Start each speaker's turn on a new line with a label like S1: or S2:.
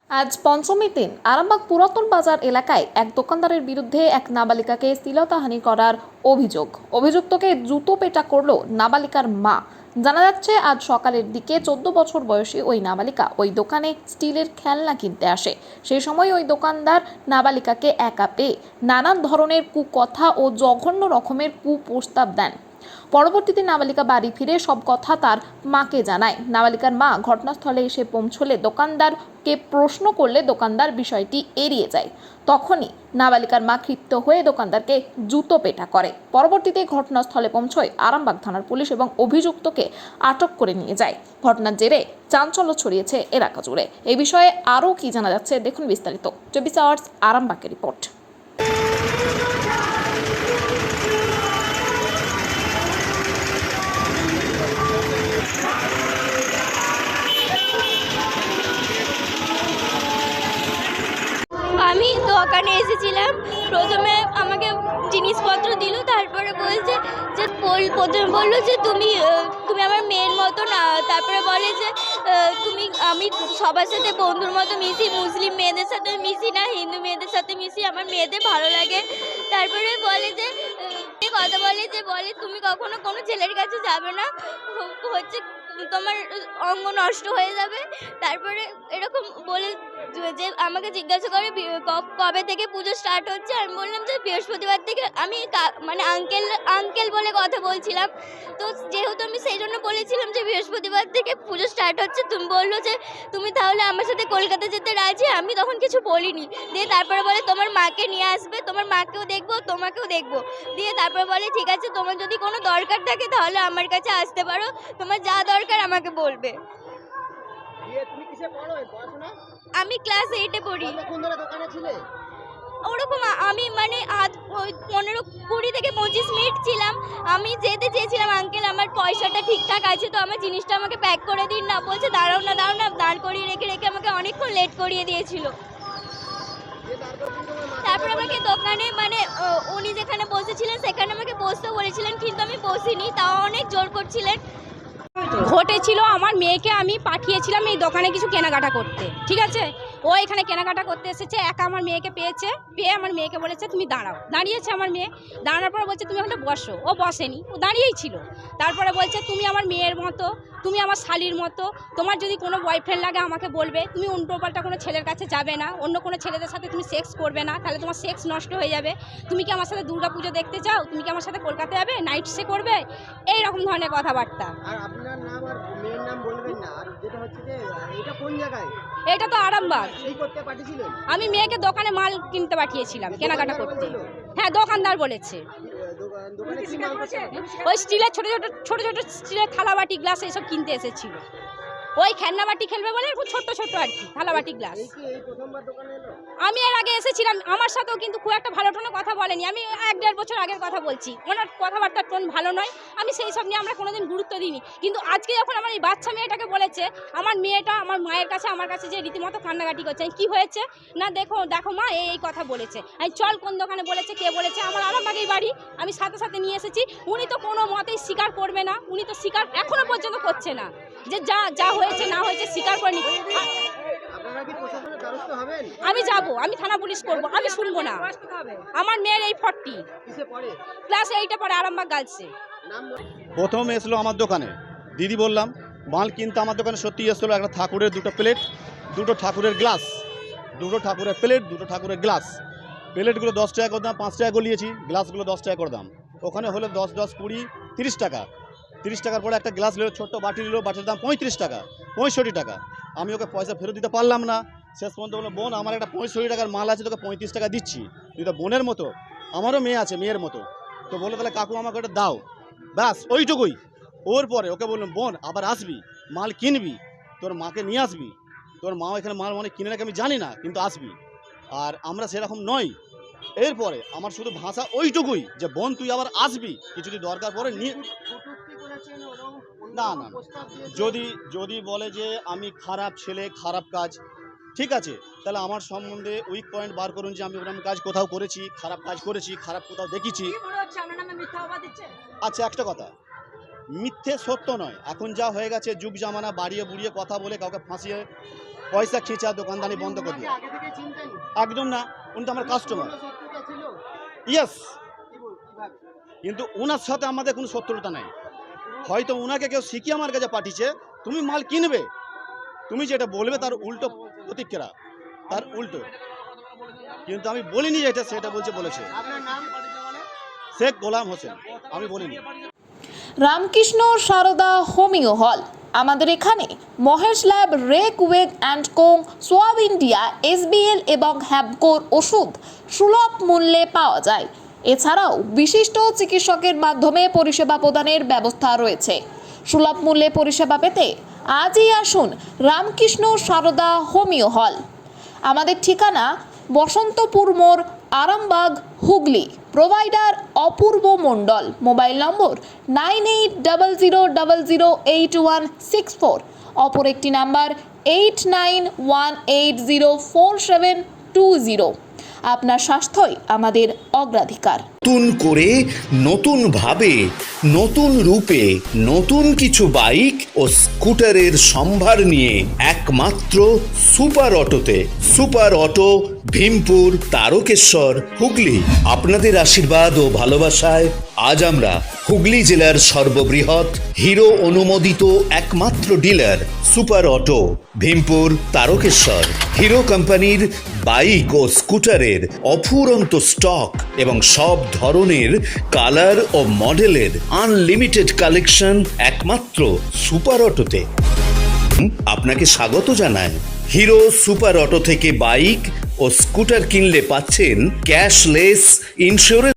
S1: আজ পঞ্চমীর দিন আরামবাগ পুরাতন বাজার এলাকায় এক দোকানদারের বিরুদ্ধে এক নাবালিকাকে শ্লীলতাহানি করার অভিযুক্তকে জুতো পেটা করল নাবালিকার মা। জানা যাচ্ছে আজ সকালের দিকে 14 বছর বয়সী ওই নাবালিকা ওই দোকানে স্টিলের খেলনা কিনতে আসে। সেই সময় ওই দোকানদার নাবালিকাকে একা পেয়ে নানান ধরনের কুকথা ও জঘন্য রকমের কুপ্রস্তাব দেন। পরবর্তীতে নাবালিকা বাড়ি ফিরে সব কথা তার মাকে জানায়। নাবালিকার মা ঘটনাস্থলে এসে পৌঁছলে দোকানদারকে প্রশ্ন করলে দোকানদার বিষয়টি এড়িয়ে যায়। তখনই নাবালিকার মা ক্ষিপ্ত হয়ে দোকানদারকে জুতো পেটা করে। পরবর্তীতে ঘটনাস্থলে পৌঁছয় আরামবাগ থানার পুলিশ এবং অভিযুক্তকে আটক করে নিয়ে যায়। ঘটনার জেরে চাঞ্চল্য ছড়িয়েছে এলাকা জুড়ে। এই বিষয়ে আরও কি জানা যাচ্ছে দেখুন বিস্তারিত 24 আওয়ার্স আরামবাগের রিপোর্ট।
S2: আমি দোকানে এসেছিলাম, প্রথমে আমাকে জিনিসপত্র দিল, তারপরে বলছে যে প্রথমে বললো যে তুমি আমার মেয়ের মতো না, তারপরে বলে যে আমি সবার সাথে বন্ধুর মতো মিশি, মুসলিম মেয়েদের সাথে মিশি না, হিন্দু মেয়েদের সাথে মিশি, আমার মেয়েদের ভালো লাগে। তারপরে বলে যে কথা বলে তুমি কখনো কোনো ছেলের কাছে যাবে না, হচ্ছে তোমার অঙ্গ নষ্ট হয়ে যাবে। তারপরে এরকম বলে যে আমাকে জিজ্ঞাসা করে কবে থেকে পুজো স্টার্ট হচ্ছে। আমি বললাম যে বৃহস্পতিবার থেকে। আমি মানে আঙ্কেল বলে কথা বলছিলাম, তো যেহেতু আমি সেই জন্য বলেছিলাম যে বৃহস্পতিবার থেকে পুজো স্টার্ট হচ্ছে। তুমি বললো যে তুমি তাহলে আমার সাথে কলকাতা যেতে রাজি। আমি তখন কিছু বলিনি। দিয়ে তারপরে বলে তোমার মাকে নিয়ে আসবে, তোমার মাকেও দেখবো তোমাকেও দেখবো। দিয়ে তারপরে বলে ঠিক আছে, তোমার যদি কোনো দরকার থাকে তাহলে আমার কাছে আসতে পারো, তোমার যা দরকার আমাকে বলবে। আমি ক্লাস 8-এ পড়ি। ওরকম আমি মানে ওই 15-20 থেকে 25 মিনিট ছিলাম। আমি যেতে চেয়েছিলাম, আঙ্কেল আমার পয়সাটা ঠিকঠাক আছে তো আমার জিনিসটা আমাকে প্যাক করে দিন না। বলছে দাঁড়াও না দাঁড় করিয়ে রেখে আমাকে অনেকক্ষণ লেট করিয়ে দিয়েছিল। তারপর আমাকে দোকানে মানে উনি যেখানে বসেছিলেন সেখানে আমাকে বসতে বলেছিলেন, কিন্তু আমি বসিনি, তাও অনেক জোর করছিলেন।
S3: ঘটেছিল, আমার মেয়েকে আমি পাঠিয়েছিলাম এই দোকানে কিছু কেনাকাটা করতে, ঠিক আছে। ও এখানে কেনাকাটা করতে এসেছে, একা আমার মেয়েকে পেয়ে আমার মেয়েকে বলেছে তুমি দাঁড়াও। দাঁড়িয়েছে আমার মেয়ে, দাঁড়ানোর পর বলছে তুমি ওখানে বসো। ও বসেনি, ও দাঁড়িয়েই ছিল। তারপরে বলছে তুমি আমার মেয়ের মতো, তুমি আমার শালির মতো, তোমার যদি কোনো বয়ফ্রেন্ড লাগে আমাকে বলবে, তুমি উল্টোপাল্টা কোনো ছেলের কাছে যাবে না, অন্য কোনো ছেলেদের সাথে তুমি সেক্স করবে না, তাহলে তোমার সেক্স নষ্ট হয়ে যাবে। তুমি কি আমার সাথে দুর্গা পুজো দেখতে চাও? তুমি কি আমার সাথে কলকাতা যাবে, নাইট স্টে করবে? এই রকম ধরনের কথাবার্তা।
S4: আর আপনার নাম আর মেয়ের নাম বলবেন না। আর যেটা হচ্ছে যে এটা কোন জায়গায়?
S3: এটা তো আরামবাগ।
S4: এই করতে পাঠিয়েছিলেন?
S3: আমি মেয়েকে দোকানে মাল কিনতে পাঠিয়েছিলাম, কেনাকাটা করতে। হ্যাঁ, দোকানদার বলেছে।
S4: দোকানে কি মাল করছে?
S3: ওই স্টিলের ছোট ছোট স্টিলের থালা বাটি গ্লাস এইসব কিনতে এসেছিল। ওই খেলনা বাটি খেলবে বলে খুব ছোট আর কি থালা বাটি গ্লাস।
S4: এই প্রথমবার দোকানে এলো?
S3: আমি এর আগে এসেছিলাম, আমার সাথেও কিন্তু খুব একটা ভালো টোনে কথা বলেনি। আমি 1-1.5 বছর আগের কথা বলছি, ওনার কথাবার্তার টোন ভালো নয়। আমি সেই সব নিয়ে আমরা কোনোদিন গুরুত্ব দিইনি, কিন্তু আজকে যখন আমার এই বাচ্চা মেয়েটাকে বলেছে, আমার মেয়েটা আমার মায়ের কাছে আমার কাছে যে রীতিমতো কান্নাকাটি করছে। কি হয়েছে না, দেখো মা এই কথা বলেছে। আমি চল কোন দোকানে বলেছে, কে বলেছে, আমার আরামবাগেই বাড়ি, আমি সাথে সাথে নিয়ে এসেছি। উনি তো কোনো মতেই স্বীকার করবে না, উনি তো স্বীকার এখনো পর্যন্ত করছে না যে যা হয়েছে না হয়েছে স্বীকার করেনি। আমি যাব, আমি থানা পুলিশ করব, আমি শুনবো না। আমার মেয়ের এই 40 ক্লাস 8-এ পড়ে, আরামবাগ গার্লসে।
S5: প্রথম এসলো আমার দোকানে, দিদি বললাম মাল কিনতে আমার দোকানে সত্যি এসলো একটা ঠাকুরের 2টো প্লেট, 2টো ঠাকুরের গ্লাস, 2টো ঠাকুরের প্লেট, 2টো ঠাকুরের গ্লাস। প্লেটগুলো 10 টাকা করে দাম, 5 টাকা করে নিয়েছি, গ্লাসগুলো 10 টাকা করে দাম। ওখানে হলে 10, 10, 20, 30 টাকা। 30 টাকার পরে একটা গ্লাস নিল, ছোট্ট বাটি নিল, বাটির দাম 35 টাকা, 65 টাকা। আমি ওকে পয়সা ফেরত দিতে পারলাম না। শেষ পর্যন্ত বললাম বোন আমার একটা 65 টাকার মাল আছে, তোকে 35 টাকা দিচ্ছি, তুই তো বোনের মতো, আমারও মেয়ে আছে মেয়ের মতো। তো বলে তাহলে কাকু আমাকে ওটা দাও, ব্যাস ওইটুকুই। ওর পরে ওকে বললাম বোন আবার আসবি, মাল কিনবি, তোর মাকে নিয়ে আসবি, তোর মা এখানে মাল মানে কিনে রাখে আমি জানি না, কিন্তু আসবি। আর আমরা সেরকম নই। এরপরে আমার শুধু ভাষা ওইটুকুই যে বোন তুই আবার আসবি, কিছু যদি দরকার পড়ে নিয়ে। না না, যদি বলে যে আমি খারাপ ছেলে, খারাপ কাজ, ঠিক আছে, তাহলে আমার সম্বন্ধে উইক পয়েন্ট বার করুন যে আমি ওরকম কাজ কোথাও করেছি, খারাপ কাজ করেছি, খারাপ কোথাও দেখেছি। আচ্ছা একটা কথা, মিথ্যে সত্য নয়, এখন যা হয়ে গেছে যুগ জামানা, বাড়িয়ে বুড়িয়ে কথা বলে কাউকে ফাঁসিয়ে পয়সা খিঁচা দোকানদানি বন্ধ করে দিয়ে।
S4: আগে থেকে চিনতেন?
S5: একদম না, উনি তো আমার কাস্টমার।
S4: কোনো শত্রুতা ছিল?
S5: ইয়েস,
S4: কিভাবে?
S5: কিন্তু ওনার সাথে আমাদের কোনো শত্রুতা নেই। হয়তো ওনাকে কেউ শিখিয়ে আমার কাছে পাঠিয়েছে, তুমি মাল কিনবে, তুমি যেটা বলবে তার উল্টো প্রতিক্রিয়া, তার উল্টো। কিন্তু আমি বলিনি যে এটা সেটা বলেছে
S4: আপনার নাম?
S5: শেখ গোলাম হোসেন, আমি বলিনি।
S1: রামকৃষ্ণ সারদা হোমিও হল, আমাদের এখানে Mahesh lab, Reckeweg and Co, Schwabe India, SBL এবং হ্যাবকোর ওষুধ সুলভ মূল্যে পাওয়া যায়। এছাড়াও বিশিষ্ট চিকিৎসকের মাধ্যমে পরিষেবা প্রদানের ব্যবস্থা রয়েছে। সুলভ মূল্যে পরিষেবা পেতে আজই আসুন রামকৃষ্ণ সারদা হোমিও হল। আমাদের ঠিকানা বসন্তপুর মোড়, Arambagh, Hooghly. Provider Apurba Mondal. Mobile number 9800008164। অপর একটি নাম্বার 8918047220। আপনার স্বাস্থ্যই আমাদের অগ্রাধিকার।
S6: নতুন করে, নতুন ভাবে, নতুন রূপে, নতুন কিছু বাইক ও স্কুটারের সম্ভার নিয়ে একমাত্র সুপার অটোতে। Super auto, Bhimpur, Tarakeswar, Hooghly. আপনাদের আশীর্বাদ ও ভালোবাসায় আজ আমরা হুগলি জেলার সর্ববৃহৎ হিরো অনুমোদিত একমাত্র dealer super auto, Bhimpur, Tarakeswar. Hero কোম্পানির বাইক ও স্কুটারের অফুরন্ত স্টক এবং সব ধরনের কালার ও মডেলের আনলিমিটেড কালেকশন একমাত্র সুপার অটোতে। আপনাকে স্বাগত জানায়। হিরো সুপার অটো থেকে বাইক ও স্কুটার কিনলে পাচ্ছেন ক্যাশলেস ইন্স্যুরেন্স।